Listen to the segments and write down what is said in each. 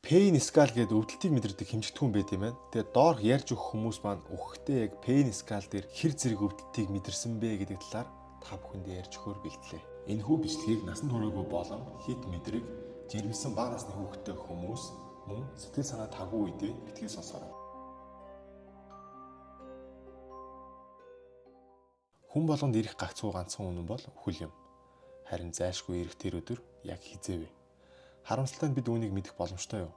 Pain scale гэдэг өвдөлтийг мэдэрдэг хэмжигдэхүүн байт юм байна. Тэгээд доорх ярьж өгөх хүмүүс маань үхэхдээ яг pain scale дээр хэр зэрэг өвдөлтийг мэдэрсэн бэ гэдэг талаар та бүхэнд ярьж өгөхөөр бэлтлээ. Энэхүү бичлэгийг насан туршаагүй болон хит мэдрэг жирэмсэн бага насны хүүхэдтэй хүмүүс мөн сэтгэл санаа тагуу үедээ битгий сонсоорой. Хүн болгонд ирэх гагцхүү ганцхан үнэн бол үхэл юм. Харин зайлшгүй ирэх тэр өдөр яг хизээ вэ? Харамсалтай нь бид үүнийг мэдэх боломжтой юу?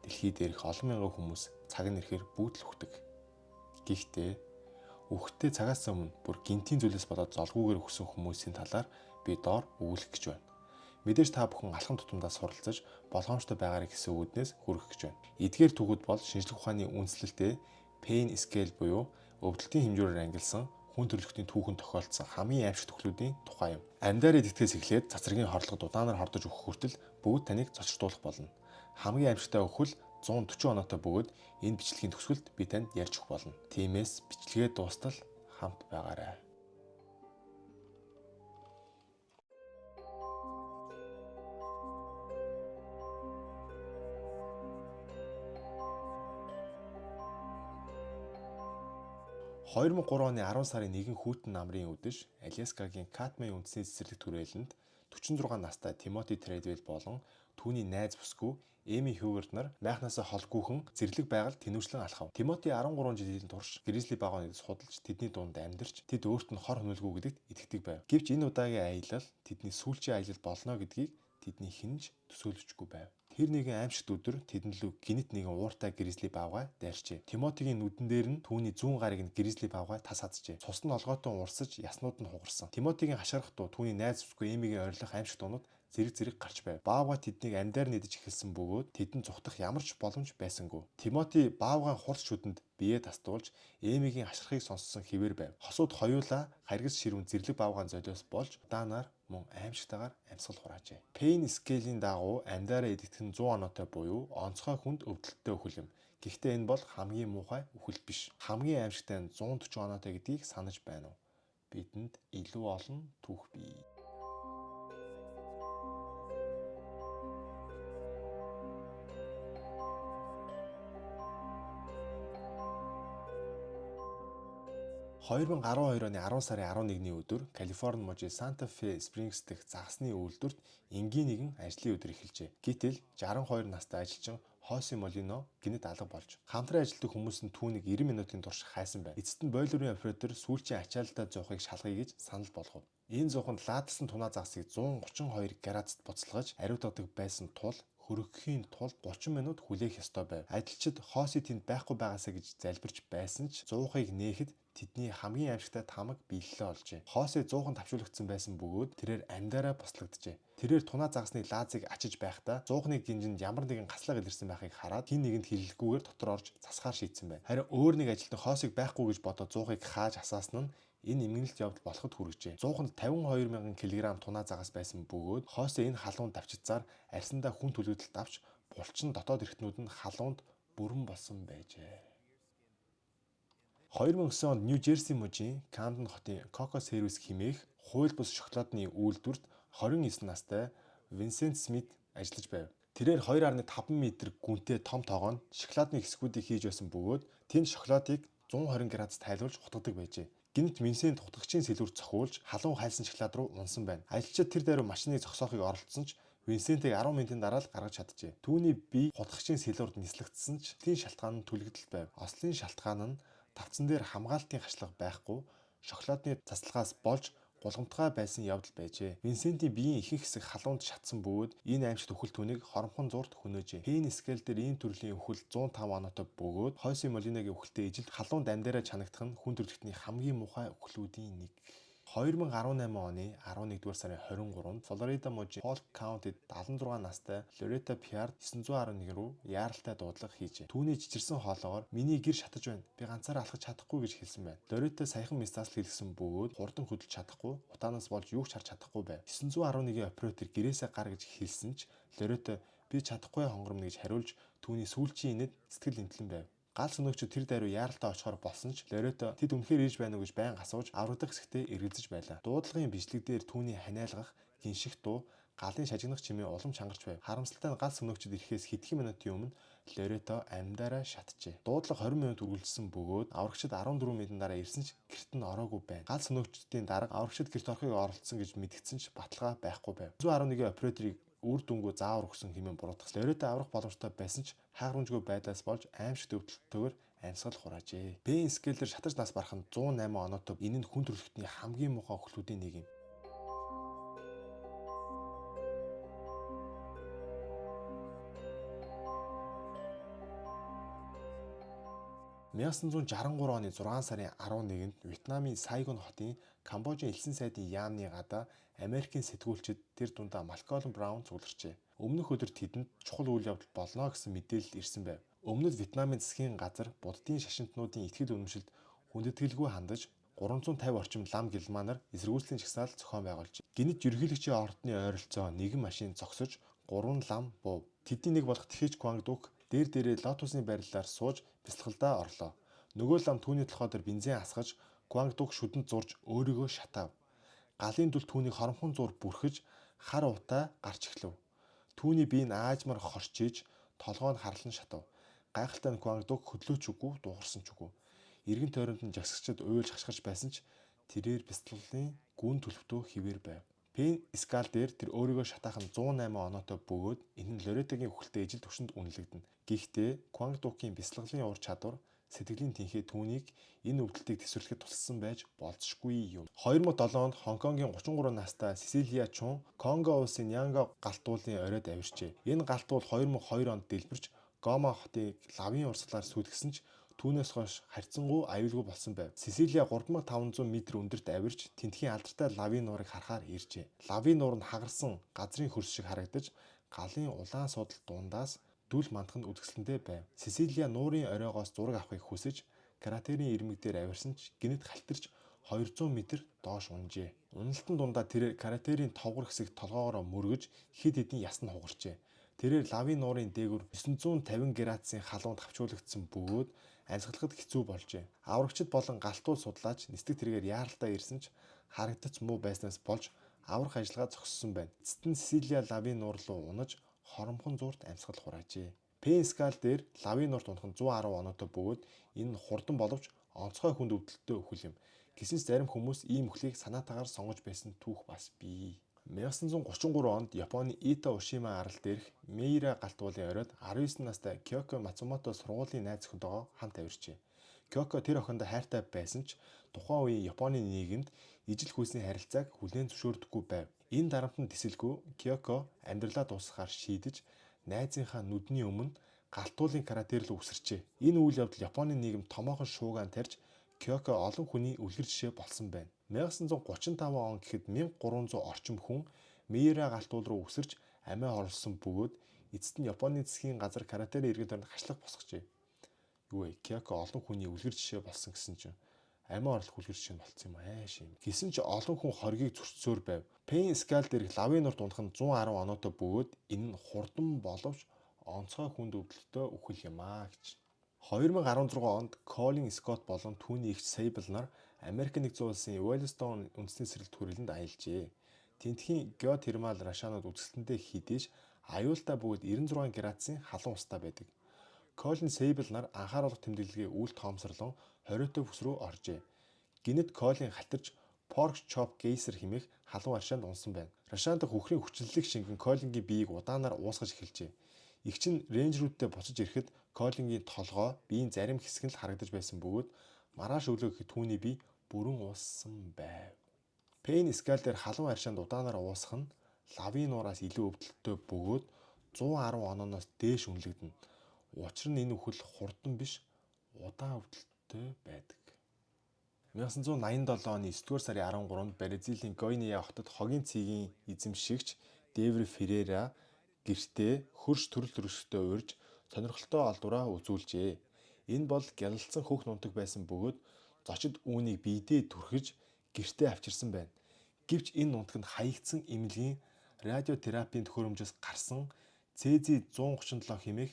Дэлхийд дээрх олон мянган хүмүүс цаг нь ирэхээр бүгд л үхдэг. Гэхдээ үхэхдээ цагаас өмнө бүр гинтийн зүйлээс болоод золгүйгээр өгсөн хүмүүсийн талаар би доор өгүүлэх гэж байна. Мэдээж та бүхэн алхам тутамдаа суралцаж болгоомжтой байгаарай гэсэн үүднээс хүргэх гэж байна. Эдгээр түүхүүд бол шинжлэх ухааны үндэслэлтэй pain scale буюу өвдөлтийн хэмжүүрээр ангилсан хүн төрөлхтний түүхэнд тохиолдсон хамгийн аимшигт үхлүүдийн тухай юм. Амьдаар идэвхтээс эхлээд цацрагийн хорлогод удаанаар хордож өгөх хүртэл бүгд таныг зочирдуулах болно. Хамгийн аимшигтай үхэл 140 оноотой бөгөөд энэ бичлэгийн төгсгөлд би танд ярьж өгөх болно. Тиймээс бичлэгээ дуустал хамт байгаарай. (2003 оны 10 сарын 1 хүйтэн намрын үдэш Аляскагийн Катмай үндэсний цэцэрлэг түрээлэнд 46 настай Тимоти Трейдвелл болон түүний найз бүсгүй Эми Хьюгарт нар майхнасаа холгүйхэн зэрлэг байгальд тэнүүрчлэн алхав. Тимоти 13 жилийн турш гризли багааныг судалж тэдний дунд амьдарч тэд өөрт нь хор хөнөөлгүй гэдэгт итгэдэг байв. Гэвч энэ удаагийн аялал тэдний сүүлчийн аялал болно гэдгийг тэдний хинж төсөөлөжгүй байв. Тэр нэгэн аимшигт өдөр тэднэлүү гинт нэгэн ууртай гризли баавгай дайрчээ. Тимотигийн нүдэн дээр нь түүний зүүн гарыг нь гризли баавгай тас хаджээ. Цус нь олгоотон урсаж яснууд нь хугарсан. Тимотигийн хашгирах дуу түүний найз бүсгүй Эмигийн орилох аимшигт дуунууд зэрэг гарч байв. Баавгай тэднийг амьдаар нэгдэж эхэлсэн бөгөөд тэдэнд зүхтах ямар ч боломж байсангүй. Тимоти баавгай хурц шүдэнд биеэ тастуулж Эмигийн хашгирахыг сонссон хэвээр байв. Хосууд хоёулаа харгас ширүүн зэрлэг баавгаан золиос болж удаанаар мөн аимшигтайгаар амьсгал хураажээ. Pain scale-ийн дагуу амьдаараа идэгдэх нь 100 оноотой буюу онцгой хүнд өвдөлттэй үхэл юм. Гэхдээ энэ бол хамгийн муухай үхэл биш. Хамгийн аимшигтай нь 140 оноотой гэдгийг санаж байна уу? Бидэнд илүү олон түүх бий. (2012 оны 10 сарын 11-ний өдөр Калифорни мужийн Санта Фе Спрингс дэх загасны үйлдвэрт энгийн нэгэн ажлын өдөр эхэлжээ. Гэтэл 62 настай ажилчин Хосе Молино гинэт алга болж хамтран ажилладаг хүмүүс нь түүнийг 90 минутын турш хайсан байна. Эцэст нь бойлерын оператор сүүлчийн ачаалттай зуухыг шалгая гэж санал болгов. Энэ зууханд лаадсан тунаа загасыг 132 градусд буцалгаж ариутгадаг байсан тул хөрөхийн тулд 30 минут хүлээх ёстой байв. Ажилчид Хосе тэнд байхгүй байгаасаа гэж залбирч байсан ч зуухыг нээхэд тэдний хамгийн аимшигтай тамаг биелэлээ олжээ. Хосе 100хан тавчуулагдсан байсан бөгөөд тэрээр амьдаараа буслagджээ. Тэрээр тунаа загасны лаазыг ачиж байхдаа 100-ны гинжинд ямар нэгэн хаслаг илэрсэн байхыг хараад хин нэгэнд хэлэлгүйгээр дотор орж засахаар шийдсэн байна. Харин өөр нэг ажилтан Хосыг байхгүй гэж бодоод 100-ыг хааж асаасан нь энэ эмгэнэлт явдал болоход хүргэжээ. 100-нд 52,000 кг тунаа загас байсан бөгөөд Хосе энэ халуун давчицаар арьсандаа хүн төлөвлөлт авч булчин дотоод эрхтнүүд нь халуунд бүрэн болсон байжээ. 2009 онд Нью-Жерси мужийн Камден хотын Коко сервис хэмээх хууль бус шоколадны үйлдвэрт 29 настай Винсент Смит ажиллаж байв. Тэрээр 2.5 м гүнтэй том тоогоонд шоколадны хэсгүүдийг хийж байсан бөгөөд тэнд шоколадыг 120 градус тайлуулж хутгадаг байжээ. Гинт Винсент хутгагчийн сэлүүр цохиулж халуун хайлсан шоколад руу унсан байна. Ажилчид тэр даруй машиныг зогсоохыг оролдсон ч Винсентийг 10 минутын дараа л гаргаж чаджээ. Түүний бие хутгагчийн сэлүүрд нислэгдсэн ч ослын шалтгаан нь түлэгдэл байв. Ослын шалтгаан нь тавцан дээр хамгаалтын хашлага байхгүй, шоколадны цацлагаас болж гулгамтгай байсан явдал байжээ. Винсентийн биеийн ихэнх хэсэг халуунд шатсан бөгөөд энэ аимшигт үхэл түүнийг хоромхон зуурт хөнөөжээ. Pain scale дээр энэ төрлийн үхэл 105 оноотой бөгөөд Хосе Молиногийн үхэлтэй ижил халуун амьдаараа чанагдах нь хүн төрөлхтний хамгийн муухай үхлүүдийн нэг. 2018 оны 11-р сарын 23-нд Флорида мужийн Полк Каунтид 76 настай Лорета Пиард 911 руу яаралтай дуудлага хийжээ. Түүний чичирсэн хоолоогоор "Миний гэр шатаж байна. Би ганцаараа алхаж чадахгүй" гэж хэлсэн байна. Лорета саяхан мессаж хэлсэн бөгөөд хурдан хөдөлж чадахгүй, утаанаас болж юу ч харж чадахгүй байв. 911-ийн оператор гэрээсээ гар гэж хэлсэн ч Лорета "Би чадахгүй хонгорно" гэж хариулж түүний сүүлчийн инэд сэтгэл эмтлэн байв. Галс өнөөгчид тэр даруй яаралтай очихоор болсон ч Лорето тэд үнэхээр ирж байна уу гэж байнга асууж аврагдах хэсэгтээ эргэлзэж байлаа. Дуудлагын бичлэг дээр түүний ханиалгах гинших дуу галын шажигнах чимээ улам чангарч байв. Харамсалтай нь гал сөнөөгчд ирэхээс хэдхэн минутын өмнө Лорето амьдараа шатжээ. Дуудлага 20 минут үргэлжилсэн бөгөөд аврагчид 14 минутын дараа ирсэн ч гэрт нь ороогүй байна. Гал сөнөөгчдийн дарга аврагчид гэрт орохыг оролдсон гэж мэдгдсэн ч баталгаа байхгүй байв. 111 операторыг үр дүнгүй заавар өгсөн хэмээн буруутгах. Лорето аврах боломжтой байсан ч хайхрамжгүй байдлаас болж аимшигт өвдөлтөөр амьсгал хураажээ. Бен Скеллер шатаж нас барах нь 108 оноотой. Энэ нь хүн төрөлхтний хамгийн муухай өхлүүдийн нэг юм. 1963 оны 6 сарын 11-нд Вьетнамын Сайгон хотын Камбожийн элсэн сайдын яамны гадаа Америкийн сэтгүүлчид тэр дундаа Малколм Браун цугларчээ. Өмнөх өдөр тэдэнд чухал үйл явдал болно гэсэн мэдээлэл ирсэн байв. Өмнөд Вьетнамын засгийн газар буддийн шашинтнуудын итгэл үнэмшилд хүндэтгэлгүй хандаж 350 орчим лам гилманаар эсэргүүцлийн жагсаал зохион байгуулжээ. Гэнэт ерөнхийлөгчийн ордны ойролцоо нэгэн машин зогсож 3 лам буув. Тэдний нэг болох Тэхэж Квангдук дээрээ лотосны барилаар сууж бясалгалдаа орлоо. Нөгөө лам түүний толгой дээр бензин асгаж Квангдук шүдэнд зурж өөрийгөө шатав. Галын дүл түүний хоромхон зуур бүрхэж хар утаа гарч эхлэв. Түүний бие нь аажмаар хорчиж толгой нь харлан шатав. Гайхалтай нь Квангдук хөдлөөч үгүй, дуугарсан ч үгүй. Иргэн тойронд нь жагсагчид уйлж хашгирч байсан ч тэрээр бясалгалын гүн төлөвтөө хിവэр байв. Пен Скалдер тэр өөрийгөө шатаах нь 108 оноотой бөгөөд энэ нь Лоретогийн үхэлтэй ижил түвшинд үнэлэгдэнэ. Гэхдээ Квангдукийн бясалгалын ур чадвар сэтгэлийн тэнхээ түүнийг энэ өвдөлтийг тэсвэрлэхэд тусалсан байж болзошгүй юм. 2007 онд Хонконгийн 33 настай Сесилия Чун Конго улсын Нянго галтуулын оройд авирчээ. Энэ галтуул 2002 онд дэлбэрч Гома хотыг лавын урсгалаар сүйтгэсэн ч түүнээс хойш харьцангуй аюулгүй болсон байв. Сесилия 3500 м өндөрт авирч тентхийн алдартай лавын нуурыг харахаар иржээ. Лавын нуур нь хагарсан газрын хөрс шиг харагдаж галын улаан судал дундаас дүл мандаханд үзэсгэлэнтэй байв. Сесилия нуурын оройгоос зураг авахыг хүсэж кратерийн ирмэг дээр авирсан ч гинэт халтарч 200 м доош унжээ. Уналтын дундаа тэрээр кратерийн товгор хэсэг толгоогоороо мөргөж хэд хэдэн ясанд хугарчээ. Тэрээр лавын нуурын дээгүүр 950 градусын халуунд хавчуулагдсан бөгөөд амьсгалахад хэцүү болжээ. Аврагчид болон галтуул судлаач нисдэг тэргээр яаралтай ирсэн ч харагдц муу байснаас болж аврах ажиллагаа зогссон байна. Эцэст нь Сесилия лавын нуур руу унаж хоромхон зуурт амьсгал хураажээ. Пен Скалдер лавын нуурт унах нь 110 оноотой бөгөөд энэ нь хурдан боловч онцгой хүнд өвдөлттэй өхөл юм. Гэсэн ч зарим хүмүүс ийм өхлийг санаатаагаар сонгож байсан түүх бас бий. 1933 онд Японы Ито Ушима арал дээрх Мейра галтуулын оройд 19 настай Кёко Мацумото сургуулийн найз охинтойгоо хамт авирчээ. Кёко тэр охиндоо хайртай байсан ч тухайн үеийн Японы нийгэмд ижил хүйсний харилцааг хүлээн зөвшөөрдөггүй байв. Энэ дарамтанд тисэлгүй Кёко амьдралаа дуусгахаар шийдэж найзынхаа нүдний өмнө галтуулын краter руу үсэрчээ. Энэ үйл явдал Японы нийгэм томоохон шуугаан тарьж Кёко олон хүний үлгэр жишээ болсон байна. 1935 он гэхэд 1300 орчим хүн Мейра галтуул руу үсэрч амиа хорлсон бөгөөд эцэст нь Японы засгийн газар кратерын иргэн тойронд хашлах босгожээ. Юу вэ? Кёко олон хүний үлгэр жишээ болсон гэсэн чинь амиа орлох үлгэр жишээ болсон юм ааш юм. Гэсэн ч олон хүн хоргийг зөрчсөөр байв. Пен Скалдер лавын нурт унах нь 110 оноотой бөгөөд энэ нь хурдан боловч онцгой хүнд өвдөлтөй үхэл юм аа гэж. 2016 онд Колин Скотт болон түүний эгч Сейбл нар Америк нэгдсэн улсын Yellowstone үндэсний сэргэлт хүрээлэнд аялжээ. Тентхийн геотермал рашаанууд үзэсгэлэнтэй хідээж аюултай бөгөөд 96 градусын халуун устай байдаг. Колин Сейбл нар анхааруулга тэмдэглэгээ үл тоомсорлон хориотой бүс рүү оржээ. Гинэт Колин халтарч Pork Chop Geyser хэмээх халуун аршаанд унсан байна. Рашаанд хөхрийн хүчнэлийг шингэн Колингийн биеийг удаанаар уусгаж эхэлжээ. Игч нь рейнжерүүдтэй буцаж ирэхэд Колингийн толгой, биеийн зарим хэсэг нь л харагдаж байсан бөгөөд маргааш өглөө гэхэд түүний бие бүрэн ууссан байв. Пен Скалдер халуун аршаанд удаанаар уусах нь лавын нуураас илүү өвдөлттэй бөгөөд 110 онооноос дээш үнэлэгдэнэ. Учир нь энэ үхэл хурдан биш, удаан өвдөлттэй байдаг. 1987 оны 9-р сарын 13-нд Бразилийн Гоиниа хотод хогийн цэгийн эзэмшигч Дэвид Феррера гэртээ хөрш төрөл төрөстэй урьж сонирхолтой олдвороо үзүүлжээ. Энэ бол гялалцсан хөх нунтаг байсан бөгөөд зочид үүнийг биедээ түрхэж гэртээ авчирсан байна. Гэвч энэ нунтаг нь хаягдсан эмнэлгийн радиотерапийн төхөөрөмжөөс гарсан Цези-137 хэмээх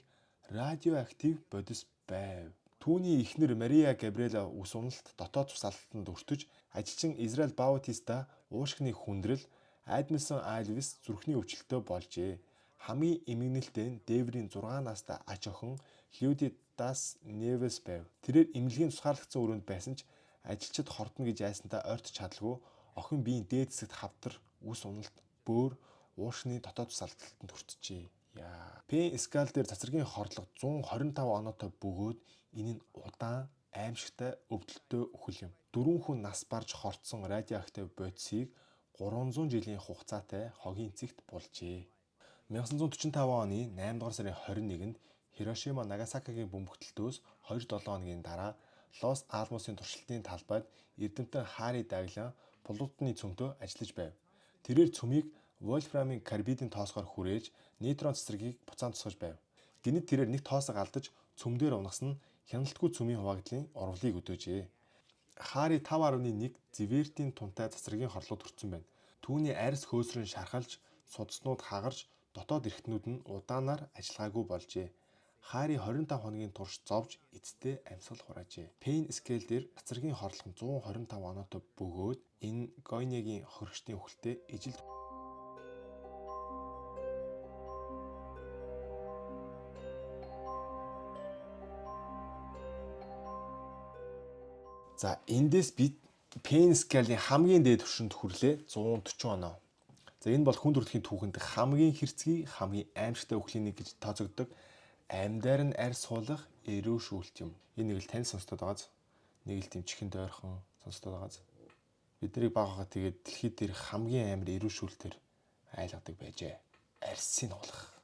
радиоактив бодис байв. Түүний эхнэр Мария Габриэла ус уналт дотоод цус алдалтанд өртөж ажилчин Израиль Баутиста уушгины хүндрэл Адмилсон Айлвис зүрхний өвчлөлтөй болжээ. Хамгийн эмгэнэлтэй нь Дээврийн 6 настай ач охин Леудидас Невес байв. Тэрээр эмнэлгийн тусгаарлагдсан өрөөнд байсан ч ажилчид хордно гэж айсантаа ойртож чадалгүй охин биеийн дээд хэсэгт хавдар, ус уналт, бөөр, уушгины дотоод ус алдалтанд хүртжээ. Пен скал дээр цацрагийн хорлого 125 оноотой бөгөөд энэ нь удаан, аимшигтай өвдөлтөй үхэл юм. 4 хүн нас барж хортсон радиоактив бодисыг 300 жилийн хугацаатай хогийн эцэгт булжээ. 1945 оны 8 дугаар сарын 21-нд Хирошима, Нагасакигийн бөмбөгдөлтөөс 2-7 хоногийн дараа Лос Алмосын туршилтын талбайд эрдэмтэн Хари Даглан плутоны цөмтөө ажиллаж байв. Тэрээр цөмийг вольфрамын карбидын тоосгоор хүрээж нейтрон цэцэрлэгийг буцаан тусгаж байв. Гэнэт тэрээр нэг тоосог алдаж цөм дээр унагсан нь хяналтгүй цөмийн хуваагдлын урвалыг өдөөжээ. Хари 5.1 зивертийн тунтай цэцэрлэгийн хорлоод төрсөн байна. Түүний арьс хөөсрөн шархалж, судаснууд хагарч, дотоод эрхтнүүд нь удаанаар ажиллагаагүй болжээ. Хари 25 хоногийн турш зовж эцтэй амьсгал хураажээ. Пен скейл дээр цэцэрлэгийн хорлого нь 125 оноотой бөгөөд энэ Гойнегийн хохирогчдын үхэлтэй ижил. За эндээс бид Пен скелийн хамгийн дээд түвшинд хүрлээ 140 оноо. За энэ бол хүн төрөлхийн түүхэнд хамгийн хэрцгий, хамгийн аимшигтай үхлийн нэг гэж тооцогддог. Амьдаар нь арьс суулгах эрүү шүүлт юм. Энэ нэг л тань сонсдод байгааз. Нэг л тийм чихэнд ойрхон сонсдод байгааз. Бидний баг хаа тэгээд дэлхийд дээр хамгийн амар эрүү шүүлтээр айлгадаг байжээ. Арьсыг уулгах.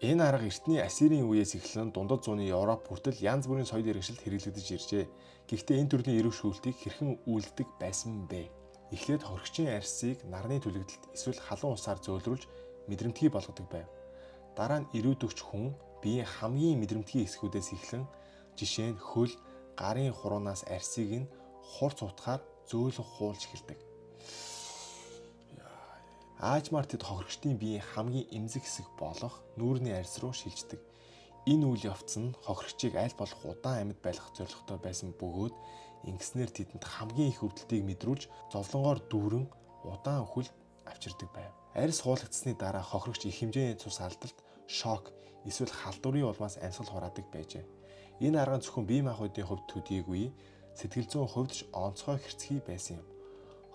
Энэ арга эртний Ассирийн үеэс эхлэн дундад зууны Европ хүртэл янз бүрийн соёл иргэншилд хэрэглэгдэж иржээ. Гэхдээ энэ төрлийн эрүү шүүлтийг хэрхэн үйлддэг байсан бэ? Эхлээд хохирогчийн арьсыг нарны түлэгдэлд эсвэл халуун усаар зөөлрүүлж мэдрэмтгий болгодог байв. Дараа нь ирүүдөгч хүн биеийн хамгийн мэдрэмтгий хэсгүүдээс эхлэн жишээ нь хөл, гарын хуруунаас арьсыг нь хурц утгаар зөөлөн хуулж эхэлдэг. Аажмаар тэд хохирогчдын биеийн хамгийн эмзэг хэсэг болох нүүрний арьс руу шилждэг. Энэ үйл явц нь хохирогчийг аль болох удаан амьд байлгах зорилготой байсан бөгөөд ингэснээр тэдэнд хамгийн их өвдөлтийг мэдрүүлж зовлонгоор дүүрэн удаан үхэлд авчирдаг байв. Арьс хуулгацсны дараа хохирогч их хэмжээний цус алдалт, шок эсвэл халдварын улмаас амьсгал хураадаг байжээ. Энэ арга зөвхөн бие махбодын хувьд төдийгүй сэтгэл зүйн хувьд ч онцгой хэрцгий байсан юм.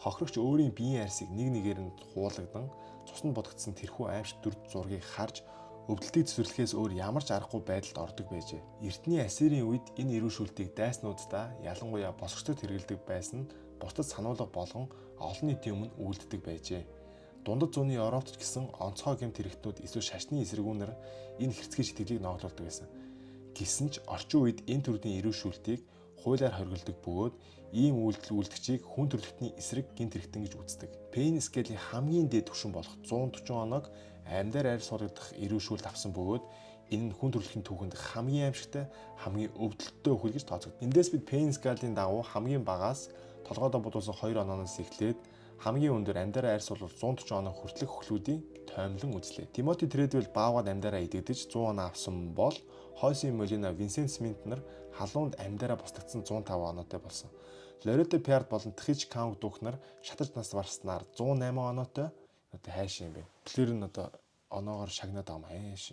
Хохирогч өөрийн биеийн арьсыг нэг нэгээр нь хуулагдан цуснд бодогдсон тэрхүү аимшиг дүр зургийг харж өвдөлтийг цэцэрлэхээс өөр ямар ч аргагүй байдалд ордог байжээ. Эртний Ассирийн үед энэ эрүү шүүлтийг дайснуудаа ялангуяа босгочдод хэрэглэдэг байсан нь бусдад сануулга болгон олон нийтийн өмнө үйлддэг байжээ. Дундад зууны Европт ч гэсэн онцгой гэмт хэрэгтнүүд эсвэл шашны эсэргүүнээр энэ хэрцгий сэтгэлийг ноогдуулдаг байсан. Гэсэн ч орчин үед энэ төрлийн эрүү шүүлтийг хуулиар хоригддог бөгөөд ийм үйлдэл үйлдэгчийг хүн төрөлхтний эсрэг гэмт хэрэгтэн гэж үздэг. Пен скелийн хамгийн дээд түвшин болох 140 оноог амьдаар арьс суулгах эрүү шүүлт авсан бөгөөд энэ нь хүн төрөлхийн түүхэнд хамгийн аимшигтай, хамгийн өвдөлттэй үхэл гэж тооцогддог. Эндээс бид Пен скелийн дагуу хамгийн багаас толгойдоо бодуулсан 2 онооноос эхлээд хамгийн өндөр амьдараа арьс бол 140 оноо хүртэлх өхлүүдийн тоймлон үзлээ. Тимоти Тредвелл баавгад амьдараа идэгдэж 100 оноо авсан бол Хоси Молина, Винсент Смит нар халуунд амьдараа босдогдсон 105 оноотой болсон. Лоретто Пиард болон Тхич Канг дүүх нар шатаж нас барснаар 108 оноотой. Одоо хайш юм бэ? Тэр нь одоо оноогоор шагнаад байгаа юм хайш.